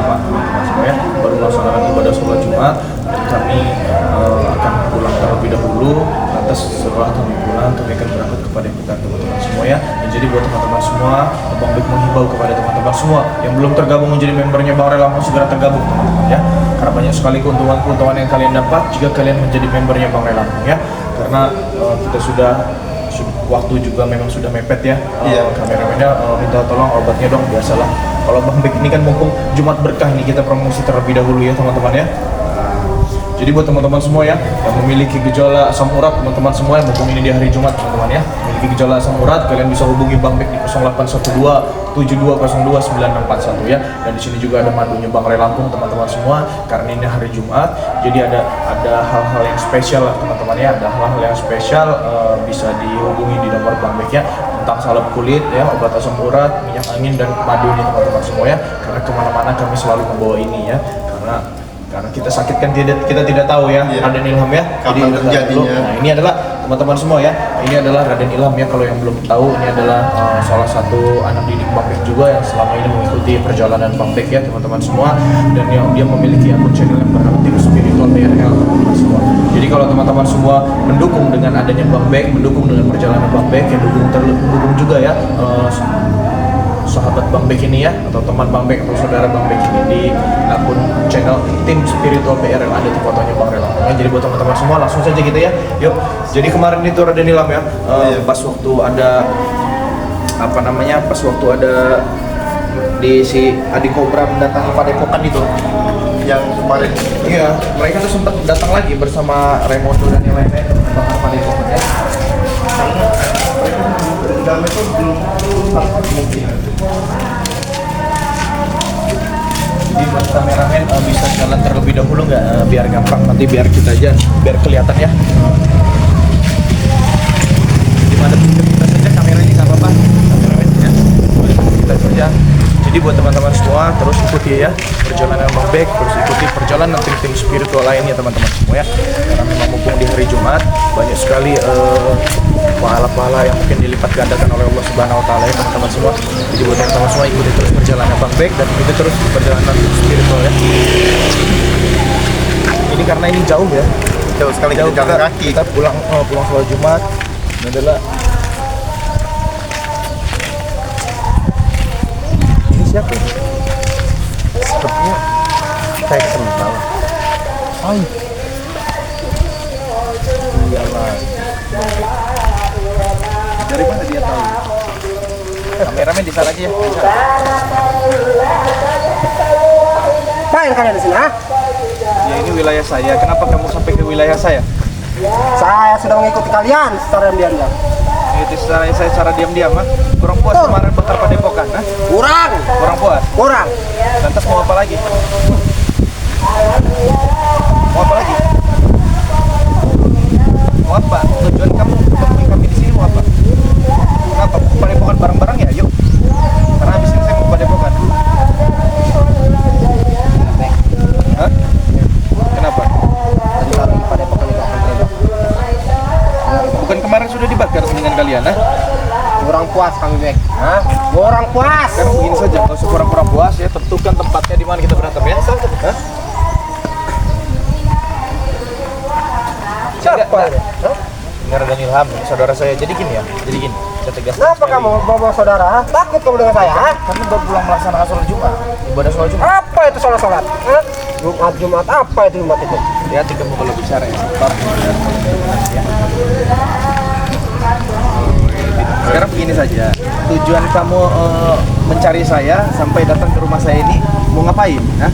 Jumat teman-teman semua ya, baru melaksanakan ibadah sholat Jumat, dan kami akan pulang terlebih dahulu. Lantas setelah kami pulang, kami akan berangkat kepada kita teman-teman semua ya. Dan jadi buat teman-teman semua, Bang Bek menghimbau kepada teman-teman semua yang belum tergabung menjadi membernya Bang Ray Lampung, segera tergabung teman-teman ya. Karena banyak sekali keuntungan-keuntungan yang kalian dapat jika kalian menjadi membernya Bang Ray Lampung ya. Karena kita sudah waktu juga memang sudah mepet ya. Kameramennya minta tolong obatnya dong, biasalah. Kalau Bang Bek ini kan mumpung Jumat berkah ini, kita promosi terlebih dahulu ya teman-teman ya. Jadi buat teman-teman semua ya yang memiliki gejala asam urat, teman-teman semua yang mumpung ini di hari Jumat teman-teman ya, memiliki gejala asam urat, kalian bisa hubungi Bang Bek di 0812 7202 9641 ya. Dan di sini juga ada madunya Bang Ray Lampung teman-teman semua, karena ini hari Jumat. Jadi ada hal-hal yang spesial lah teman-teman ya, ada hal-hal yang spesial bisa dihubungi di nomor Bang Bek ya, tentang salep kulit ya, obat asam urat, minyak angin, dan madu ini teman-teman semua ya. Karena kemana-mana kami selalu membawa ini ya, karena kita sakit kan kita tidak tahu ya, Raden Ilham ya. Jadi nah ini adalah teman-teman semua ya, ini adalah Raden Ilham ya. Kalau yang belum tahu, ini adalah salah satu anak didik Bang Bek juga yang selama ini mengikuti perjalanan Bang Bek ya teman-teman semua, dan yang dia memiliki akun channel yang bernama Tim Spiritual PRL teman-teman semua. Jadi kalau teman-teman semua mendukung dengan adanya Bang Bek, mendukung dengan perjalanan Bang Bek, ya dukung juga ya sahabat Bang Bek ini ya, atau teman Bang Bek atau saudara Bang Bek ini di akun channel Tim Spiritual PRL, ada di fotonya Bang Ray Lampung ya. Jadi buat teman-teman semua langsung saja kita ya, yuk. Jadi kemarin itu Raden Ilham ya, pas waktu ada pas waktu ada di si Adi Kobra mendatangi Padepokan itu yang kemarin, iya mereka tuh sempat datang lagi bersama Raimondo dan yang lain-lain membakar Padepokan ya. Di dalam itu belum mungkin. Jadi buat kameramen bisa jalan terlebih dahulu nggak, biar gampang, nanti biar kita aja, biar kelihatan ya. Dimana kita saja kameranya nggak apa-apa, kameramen ya, kita saja. Jadi buat teman-teman semua terus ikuti ya perjalanan Bang Bek, terus ikuti perjalanan tim spiritual lainnya teman-teman semua ya. Karena memang mumpung di hari Jumat banyak sekali pahala-pahala yang mungkin dilipat gandakan oleh Allah Subhanahu wa taala ya teman-teman semua. Jadi buat teman-teman semua ikuti terus perjalanan Bang Bek dan ikuti terus perjalanan spiritual ya. Ini karena ini jauh ya. Jauh sekali, jauh kita jalan kaki. Kita pulang sholat Jumat. Ini adalah siapa ini? Sepertinya kayak kenal. Hai. Iyalah. Dari mana dia tahu? Kameramen di sana aja ya. Ngapain kalian di sini, ha? Ya ini wilayah saya. Kenapa kamu sampai ke wilayah saya? Saya sudah mengikuti kalian secara diam-diam. Itu saya secara diam-diam, ha? Kurang puas kemarin bakar Padepokan, ha? Kurang puas? Kurang. Lantas mau apa lagi? Mau apa lagi? Mau apa? Tujuan kamu menemui kami di sini mau apa? Kenapa? Padepokan bareng-bareng ya? Yuk. Karena habis ini saya mau Padepokan. Hah? Kenapa? Tadi kami di Padepokan itu akan tembak. Bukan kemarin sudah dibakar dengan kalian, ha? Kurang puas kami, Bek. Hah? Kurang puas. Sekarang begini saja, kalau kurang puas ya, tentukan tempatnya di mana kita berantem ya. Hah? Siapa? Hah? Ini Raden Ilham, ini saudara saya. Jadi gini ya, saya tegas. Kenapa kamu bawa saudara? Ha? Takut kamu dengan saya, ha? Kami baru pulang melaksanakan sholat Jumat, ibadah sholat Jumat. Apa itu sholat? Hah? Jumat, apa itu Jumat itu? Hati-hati kamu kalau bicara ya. Sekarang begini saja, tujuan kamu mencari saya sampai datang ke rumah saya ini mau ngapain? Hah?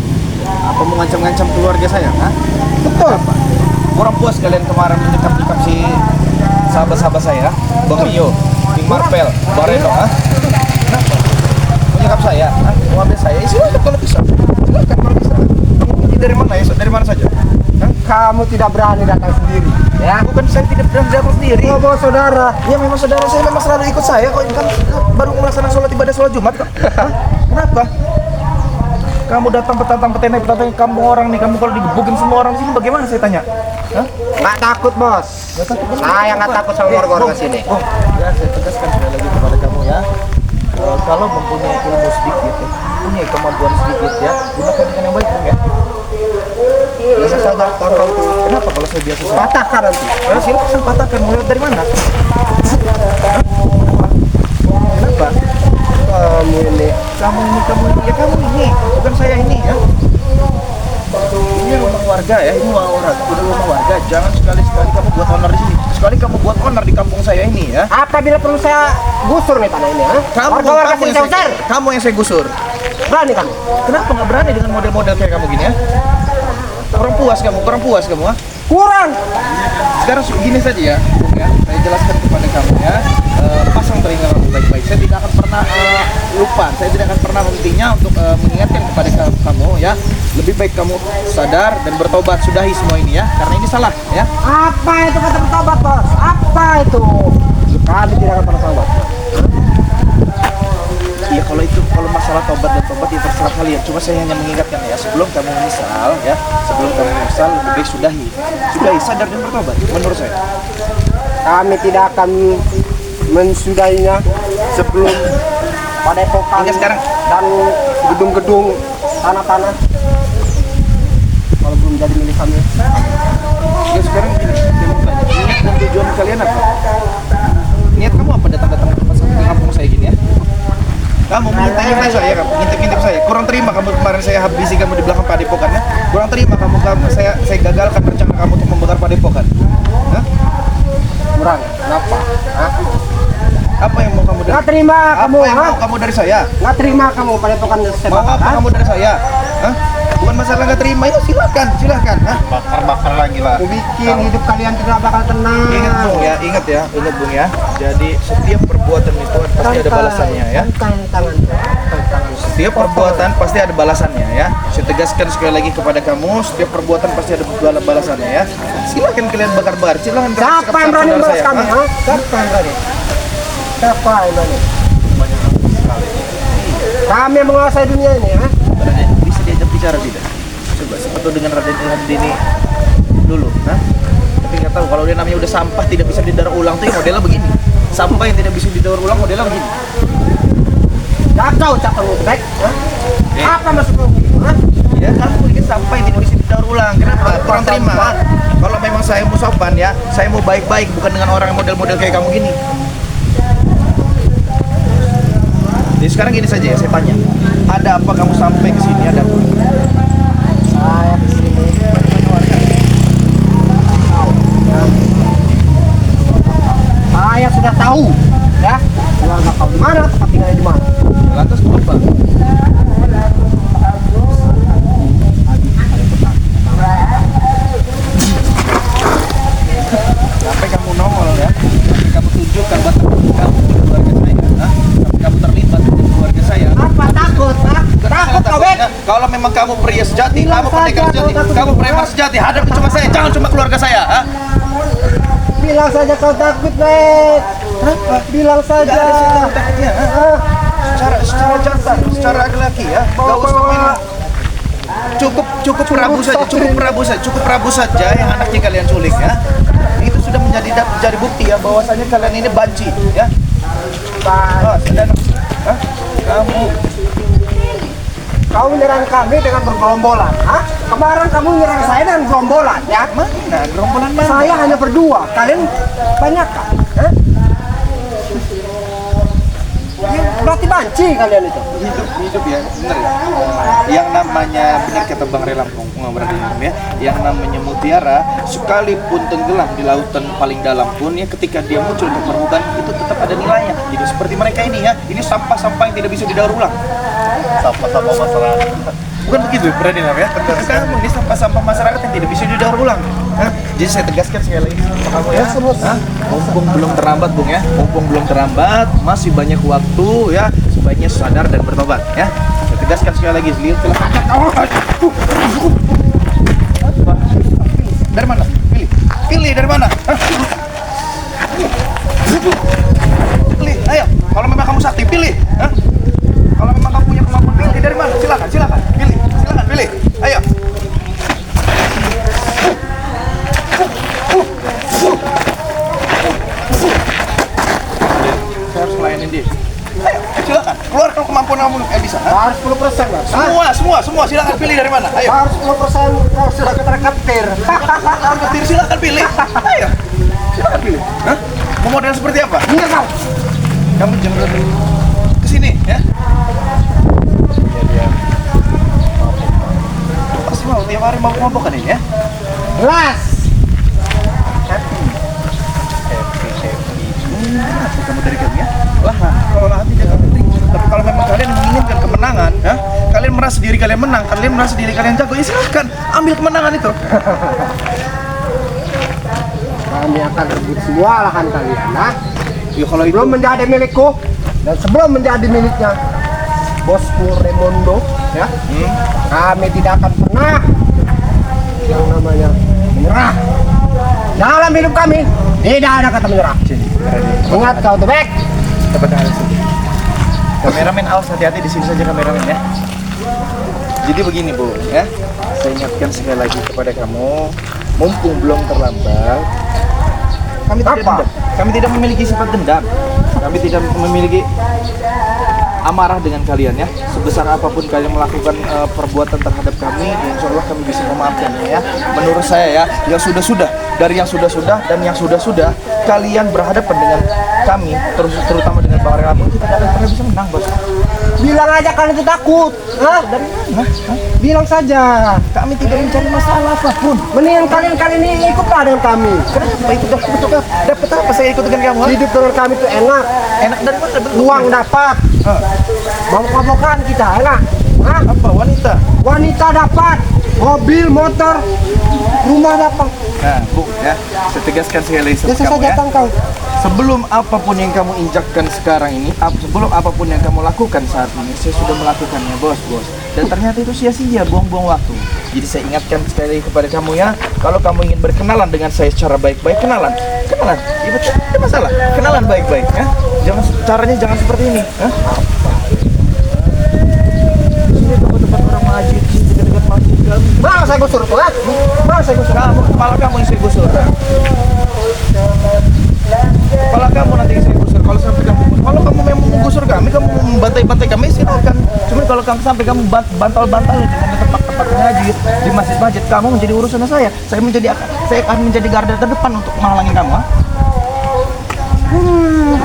Apa mau ngancam-ngancam keluarga saya? Hah? Betul. Apa? Kurang puas kalian kemarin menyekap-nyekap si sahabat-sahabat saya, Bang Mio, Bing Marpel, Bang Reno, ha? Kenapa? Menyekap saya, ha? Mau ambil saya? Silakan kalau bisa. Silakan kalau bisa. Kamu ini dari mana ya? Dari mana saja? Hah? Kamu tidak berani datang sendiri, ya? Bukan saya tidak berani datang sendiri. Mau bawa saudara. Ya memang saudara saya memang selalu ikut saya kok. Kan baru melaksanakan sholat ibadah sholat Jumat kok. Hah? Kenapa? Kamu datang petantang kampung orang nih, kamu kalau digebukin semua orang di sini bagaimana saya tanya? Hah? Nggak takut, Bos. Saya nggak takut sama warga-warga sini. Oh, ya saya tegaskan sekali lagi kepada kamu ya. Kalau mempunyai ilmu sedikit, mempunyai kemampuan sedikit ya, gunakan nanti. Silakan saya patahkan. Mau lihat dari mana? Kenapa? Kamu ini. Kamu ini, ya kamu ini, bukan saya ini ya. Ini rumah warga ya, ini rumah warga. Jangan sekali-sekali kamu buat onar di sini. Sekali kamu buat onar di kampung saya ini ya. Apabila perlu saya gusur nih tanah ini, ha? Warga-warga sini saya usir. Kamu yang saya gusur. Berani kamu? Kenapa nggak berani dengan model-model kayak kamu gini ya? Kurang puas kamu ha? Kurang. Sekarang gini saja ya, Bung ya. Saya jelaskan kepada kamu ya. Pasang telinga kamu baik-baik. Saya tidak akan pernah lupa. Saya tidak akan pernah menghentinya untuk mengingatkan kepada kamu ya. Lebih baik kamu sadar dan bertobat, sudahi semua ini ya. Karena ini salah ya. Apa itu kata bertobat, Bos? Apa itu? Kami tidak akan pernah tobat. Iya, kalau masalah tobat dan tobat ya terserah kalian. Cuma saya hanya mengingatkan ya, sebelum kamu menyesal ya, lebih baik sudahi, sadar dan bertobat. Menurut saya. Kami tidak akan mensudahinya sebelum padepokan Hingga sekarang. dan gedung-gedung tanah-tanah kalau belum jadi milik kami. Ya sekarang gini, saya mau tanya, niat dan tujuan kalian apa? Niat kamu apa datang-datang ke kampung saya gini ya? Kamu mengintip saya, ngintip saya. Kurang terima kamu kemarin saya habisi kamu di belakang padepokan ya. Kurang terima kamu saya gagalkan rencana kamu untuk membakar padepokan. Hah? Kurang, kenapa? Hah? Apa yang mau kamu dari? Nggak terima kamu, Apa yang mau kamu dari saya? Nggak terima kamu padepokan saya Mau bakar, apa ha? kamu dari saya? Hah? Bukan masalah nggak terima, ya silakan. Hah? Bakar lagi lah. Aku bikin hidup kalian tidak bakal tenang. Ingat Bung ya. Jadi setiap perbuatan itu pasti ada balasannya ya. Tangan. Setiap perbuatan pasti ada balasannya ya. Saya tegaskan sekali lagi kepada kamu, setiap perbuatan pasti ada balasannya ya. Silakan kalian bakar-bakar. Silakan kalian Siapa yang berani saudara balas kami? ha? Ha? Siapa yang berani? Siapa yang berani? Kami yang menguasai dunia ini, ha? Raden, bisa diajak bicara tidak? Coba seperti dengan Raden ini dulu, nah. Tapi nggak tahu kalau dia namanya udah sampah tidak bisa didaur ulang tuh ya modelnya begini. Sampah yang tidak bisa didaur ulang modelnya begini. Kacau cakap utek, ha? Apa maksudmu? Ha? Ya kamu bikin sampah yang tidak bisa didaur ulang. Kenapa? Kurang terima. Ha? Kalau memang saya mau sopan ya, saya mau baik-baik bukan dengan orang yang model-model kayak kamu gini. Jadi sekarang gini saja ya, saya tanya. Ada apa kamu sampai ke sini? Ada apa? Saya di sini. Saya sudah tahu, ya. Keluarga kau di mana, tempat tinggalnya di mana. Lantas mau apa? Sampai kamu nongol ya, sampai kamu tunjukkan batas kamu di keluarga saya, sampai kamu terlibat di keluarga saya. Apa takut, ha? Takut kau, Bek? Kalau memang kamu pria sejati, Bilang kamu pendekar saja sejati, kalau takut kamu itu, preman ha? sejati, hadapi cuma saya, jangan cuma keluarga saya. Bilang saja kau takut, Bek. Kenapa? Bilang saja. Tidak ada saya takutnya. Ah, Secara jantan, secara laki-laki ya. Gak usah main. Cukup Prabu saja yang anaknya kalian culik ya. Itu sudah menjadi bukti ya bahwasanya kalian ini banci ya. Dan kamu kau menyerang kami dengan bergelombolan, ha? Kemarin kamu menyerang saya dengan gerombolan, ya? mana gerombolan mana? Saya hanya berdua, kalian banyak kan? Ha? Ya, berarti banci kalian itu. hidup ya bener ya. Yang namanya benar kata Bang Relampung ya, yang namanya mutiara sekalipun tenggelam di lautan paling dalam pun ya ketika dia muncul ke permukaan itu tetap ada nilainya. Jadi seperti mereka ini ya, ini sampah-sampah yang tidak bisa didaur ulang. Sampah-sampah masyarakat. Bukan begitu berarti ya? Kamu ini sampah-sampah masyarakat yang tidak bisa didaur ulang. Hah? Jadi saya tegaskan sekali lagi sama kamu ya. Hah? Mumpung belum terlambat Bung ya. Mumpung belum terlambat, masih banyak waktu ya. Sebaiknya sadar dan bertobat ya. Saya tegaskan sekali lagi. Lihat dari mana? Pilih dari mana? Hah? Pilih, ayo. Kalau memang kamu sakti, pilih. Hah? Kalau memang kamu punya kemampuan, pilih dari mana? Silakan. Pilih. Ayo. Saya harus melayanin dia. Ayo, silakan. Keluarkan kemampuan kamu yang bisa. Harus 10%, Mas. Semua, silakan pilih dari mana? Ayo. Harus 10% kalau sudah ketir. Ketir, silakan pilih. Ayo. Silakan pilih. Hah? Mau model seperti apa? Bener kau. Kamu jangan ke sini ya. Iya. Pasti mau tiap hari mabok kan ini ya? Jelas. Kamu dari kami ya? Wah, kalau nanti jangan penting. Tapi kalau memang kalian menginginkan kemenangan, ya, kalian merasa diri kalian menang, kalian merasa diri kalian jago, ya silahkan ambil kemenangan itu. Kami akan rebut semua lahan kalian, nah. Ya kalau itu Sebelum menjadi milikku dan sebelum menjadi miliknya bosku Raimondo, ya, kami tidak akan pernah yang namanya menyerah. Dalam hidup kami tidak ada kata menyerah. Ingat kau tuh, Bek. dapat hal sedih. Kameramen awas, hati-hati di sini saja kameramen ya. Jadi begini Bu, ya. Saya ingatkan sekali lagi kepada kamu, mumpung belum terlambat. Kami tidak Apa? dendam. Kami tidak memiliki sifat dendam. Kami tidak memiliki amarah dengan kalian ya. Sebesar apapun kalian melakukan perbuatan terhadap kami, insya Allah kami bisa memaafkannya ya. Menurut saya ya, yang sudah-sudah, dari yang sudah-sudah dan yang sudah-sudah, kalian berhadapan dengan kami, terutama dengan Bang Relamu, kita tidak akan pernah bisa menang, Bos. Bilang aja kalian itu takut. Hah? Dari mana? Hah? Bilang saja. Kami tidak mencari masalah apapun. Mendingan kalian kali ini ikutlah dengan kami. Kenapa itu dapat apa saya ikut dengan kamu? Hidup dengan kami itu enak. Enak dari mana? Uang dapat. Hah? Mabok-mabokan kita enak. Hah? Apa wanita? Wanita dapat. Mobil, motor, rumah dapat. Nah, Bu, ya, saya tegaskan sekali lagi sama Biasa kamu saja ya. tangkau. Sebelum apapun yang kamu injakkan sekarang ini, sebelum apapun yang kamu lakukan saat ini, saya sudah melakukannya, bos. Dan ternyata itu sia-sia, buang-buang waktu. Jadi saya ingatkan sekali lagi kepada kamu ya, kalau kamu ingin berkenalan dengan saya secara baik-baik, kenalan. Iya betul, tidak masalah. Kenalan baik-baik ya. Caranya jangan seperti ini. Ya. Sini tempat-tempat orang masjid, sini dekat masjid kami. Mau saya gusur tuh, ha? Mau saya gusur. Kepala kamu yang saya gusur. Kepala kamu nanti yang saya gusur. Kalau kamu memang menggusur kami, kamu membantai-bantai kami, silakan. Cuma kalau sampai kamu bantal-bantal di tempat-tempat ngaji, di masjid-masjid, kamu menjadi urusan saya. Saya akan menjadi garda terdepan untuk menghalangi kamu. Ha?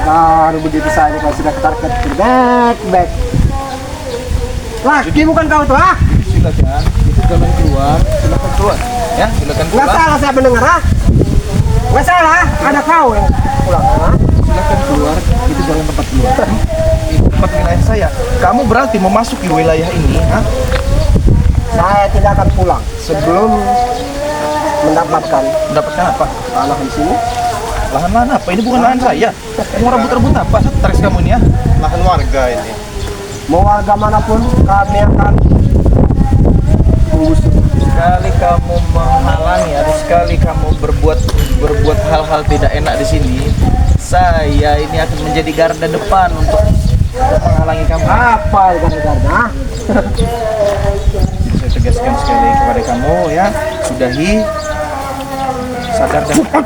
Baru begitu saja kalau sudah ketar-ketir. Back. Laki bukan kau tuh, ha? Silakan, itu jalan keluar, silakan keluar. Ya, silakan Nggak keluar. salah saya mendengar, ha? Nggak salah, ada kau yang pulang, ha? Silakan keluar, itu jalan tempat keluar. Itu tempat wilayah saya. Kamu berarti memasuki wilayah ini, ha? Saya tidak akan pulang sebelum mendapatkan Mendapatkan apa? tanah di sini. Lahan-lahan apa? Ini bukan lahan saya. Mau rebut-rebut apa? Stres kamu ini ya? Lahan warga ini. Mau warga manapun, kami akan menggusur. Sekali kamu menghalangi, atau sekali kamu berbuat hal-hal tidak enak di sini, saya ini akan menjadi garda depan untuk menghalangi kamu. Apa garda-garda? Saya tegaskan sekali kepada kamu ya, sudahi, sadar dan apa?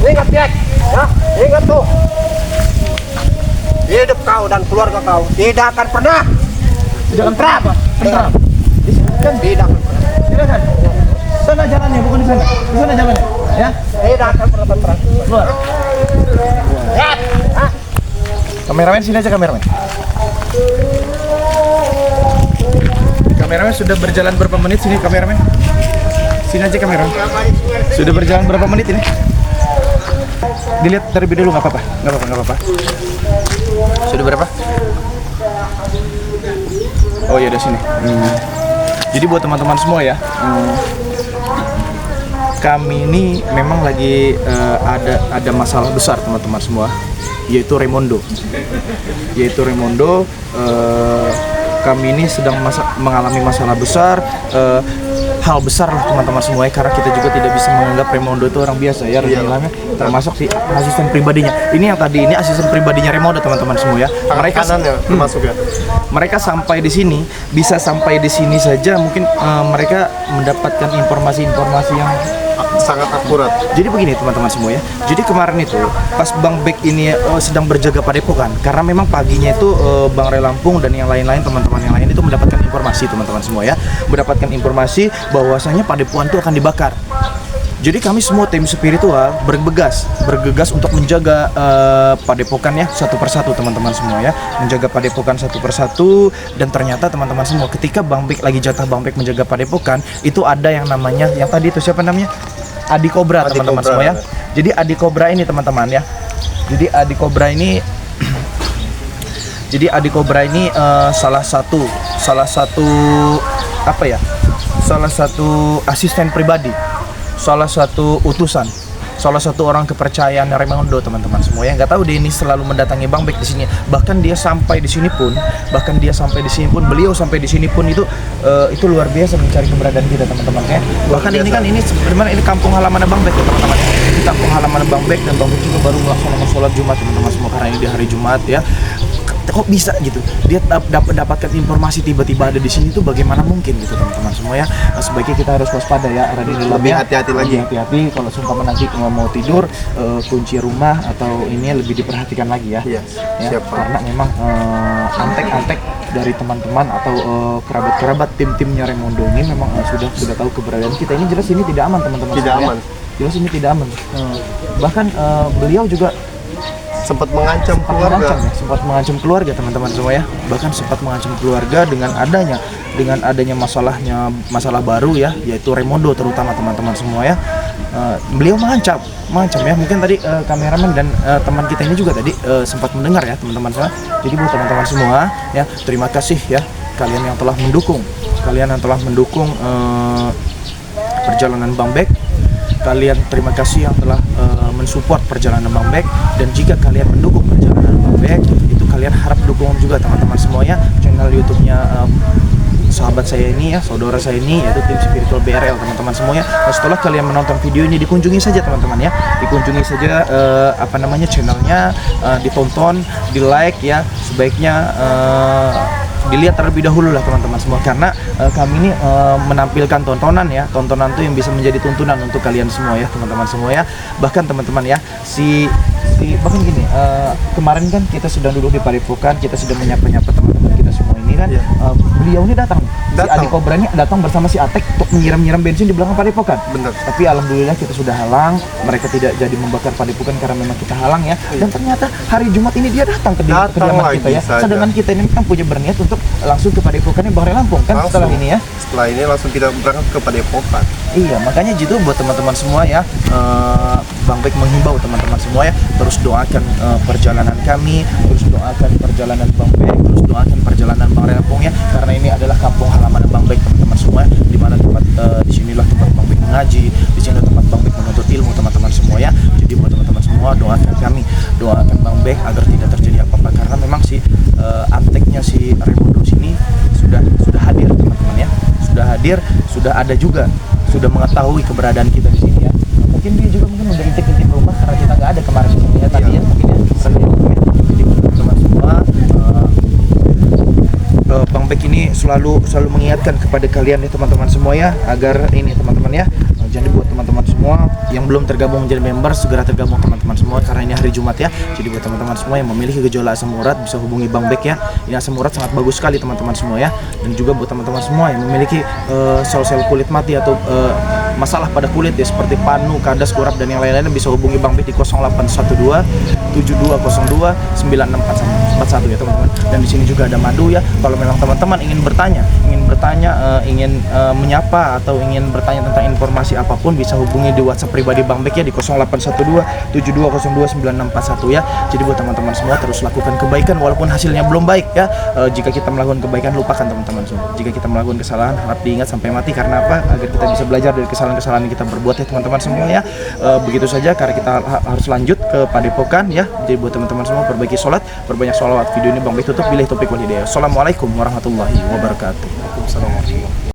Ingat ya, ingat tuh. Hidup kau dan keluarga kau tidak akan pernah tentram. Kan Tidak akan pernah. silakan. Sana jalannya, bukan di sana. Di sana jalannya. Ya, Tidak akan pernah tentram. keluar. Ya, ha? Kameramen sini aja kameramen. Kameramen sudah berjalan berapa menit sini kameramen? Sini aja kameramen. Sudah berjalan berapa menit ini? Dilihat terlebih dulu, nggak apa-apa. Sudah berapa? Oh ya, udah sini. Jadi buat teman-teman semua ya, kami ini memang lagi ada masalah besar teman-teman semua, yaitu Raimondo. Kami ini sedang mengalami masalah besar. Hal besar lah teman-teman semua ya, karena kita juga tidak bisa menganggap Raimondo itu orang biasa ya, termasuk si asisten pribadinya. Ini yang tadi ini asisten pribadinya Raimondo teman-teman semua ya. Mereka Kanan ya termasuk ya. mereka sampai di sini, bisa sampai di sini saja mungkin mereka mendapatkan informasi-informasi yang Sangat akurat. jadi begini teman-teman semua ya. Jadi kemarin itu pas Bang Bek ini sedang berjaga Padepokan, karena memang paginya itu Bang Ray Lampung dan yang lain-lain teman-teman yang lain itu mendapatkan informasi teman-teman semua ya, mendapatkan informasi bahwasanya Padepokan itu akan dibakar. Jadi kami semua tim spiritual bergegas untuk menjaga Padepokan ya satu persatu teman-teman semua ya, menjaga Padepokan satu persatu. Dan ternyata teman-teman semua ketika Bang Bek lagi jatah Bang Bek menjaga Padepokan, itu ada yang namanya yang tadi itu siapa namanya? Adi Kobra teman-teman semua ya. Jadi Adi Kobra ini teman-teman ya. Jadi Adi Kobra ini salah satu apa ya? Salah satu asisten pribadi, salah satu utusan, salah satu orang kepercayaan Raimondo teman-teman semua ya. Nggak tahu dia ini selalu mendatangi Bang Bek di sini. Bahkan dia sampai di sini pun, beliau sampai di sini pun itu luar biasa mencari keberadaan kita teman-teman ya. Bahkan ini kan ini sebenarnya ini kampung halaman Bang Bek ya teman-teman ya. Ini kampung halaman Bang Bek dan Bang Bek juga baru melaksanakan sholat Jumat teman-teman semua, karena ini di hari Jumat ya. Kok bisa gitu dia dapatkan informasi tiba-tiba ada di sini, tuh bagaimana mungkin gitu teman-teman semua ya. Sebaiknya kita harus waspada ya, Lebih hati-hati lagi. Hati-hati kalau sumpah nanti mau tidur kunci rumah atau ini lebih diperhatikan lagi ya. Iya, Ya, siap, Pak. karena memang antek-antek dari teman-teman atau kerabat-kerabat tim-timnya Raimondo ini memang sudah tahu keberadaan kita. Ini jelas ini tidak aman teman-teman Tidak semua, aman. ya. Jelas ini tidak aman. Bahkan beliau juga Sempat mengancam keluarga. sempat mengancam keluarga teman-teman semua ya. Bahkan sempat mengancam keluarga dengan adanya masalah baru ya, yaitu Raimondo terutama teman-teman semua ya. Beliau mengancam ya. Mungkin tadi kameramen dan teman kita ini juga tadi sempat mendengar ya teman-teman semua. Jadi buat teman-teman semua ya, terima kasih ya kalian yang telah mendukung perjalanan Bang Bek. Kalian terima kasih yang telah mensupport perjalanan Bang Bek. Dan jika kalian mendukung perjalanan Bang Bek, itu kalian harap dukungan juga teman-teman semuanya channel YouTube-nya sahabat saya ini ya, saudara saya ini, yaitu tim spiritual BRL teman-teman semuanya. Nah, setelah kalian menonton video ini, dikunjungi saja teman-teman ya, channelnya, ditonton, di like ya, sebaiknya dilihat terlebih dahulu lah teman-teman semua, karena kami ini menampilkan tontonan tuh yang bisa menjadi tuntunan untuk kalian semua ya teman-teman semua ya. Bahkan teman-teman ya, bahkan gini, kemarin kan kita sudah duduk di Padepokan, kita sudah menyapa-nyapa teman-teman kita semua ini kan. Beliau ini datang. Si Adi Kobra ini datang bersama si Atek untuk menyiram bensin di belakang Padepokan. Benar. Tapi alhamdulillah kita sudah halang, mereka tidak jadi membakar Padepokan karena memang kita halang ya. Dan ternyata hari Jumat ini dia datang ke kediaman kita ya. Sedangkan kita ini kan punya berniat untuk langsung ke Padepokannya Bang Ray Lampung kan setelah ini ya. Setelah ini langsung kita berangkat ke Padepokan. Iya, makanya gitu buat teman-teman semua ya, Bang Bek menghimbau teman-teman semua ya, terus doakan perjalanan kami, terus doakan perjalanan Bang Bek, terus doakan perjalanan Bang Ray Lampung ya, karena ini adalah kampung halaman Bang Bek teman-teman semua, di mana disinilah tempat Bang Bek mengaji, di sini tempat Bang Bek menuntut ilmu teman-teman semua ya. Jadi buat teman-teman semua, doakan Bang Bek agar tidak terjadi apa-apa, karena memang anteknya si Raimondo sini sudah hadir teman-teman ya, sudah ada juga, sudah mengetahui keberadaan kita di sini ya. Mungkin dia juga udah intip-intip rumah karena kita nggak ada kemarin di sini ya tadi ya, mungkin ya. Jadi teman-teman semua, Bang Bek ini selalu mengingatkan kepada kalian ya teman-teman semua ya, agar ini teman-teman ya, jadi buat teman-teman semua yang belum tergabung menjadi member, segera tergabung teman-teman semua, karena ini hari Jumat ya. Jadi buat teman-teman semua yang memiliki gejolak asam urat bisa hubungi Bang Bek ya. Ini asam urat sangat bagus sekali teman-teman semua ya. Dan juga buat teman-teman semua yang memiliki sel-sel kulit mati atau masalah pada kulit ya, seperti panu, kadas, kurap dan yang lain-lain, bisa hubungi Bang Bek di 0812 7202 9641 ya teman-teman. Dan di sini juga ada madu ya. Kalau memang teman-teman ingin bertanya, ingin menyapa atau ingin bertanya tentang informasi apapun, bisa hubungi di WhatsApp pribadi Bang Bek ya di 0812 7202 9641 ya. Jadi buat teman-teman semua, terus lakukan kebaikan walaupun hasilnya belum baik ya. Jika kita melakukan kebaikan, lupakan teman-teman semua. Jika kita melakukan kesalahan, harap diingat sampai mati. Karena apa? Agar kita bisa belajar dari kesalahan-kesalahan yang kita berbuat ya teman-teman semua ya. Begitu saja, karena kita harus lanjut ke Padepokan ya. Jadi buat teman-teman semua, perbaiki sholat, perbanyak sholawat. Video ini Bang Bek tutup, billahi taufiq wal hidayah. Assalamualaikum warahmatullahi wabarakatuh. Waalaikumsalam.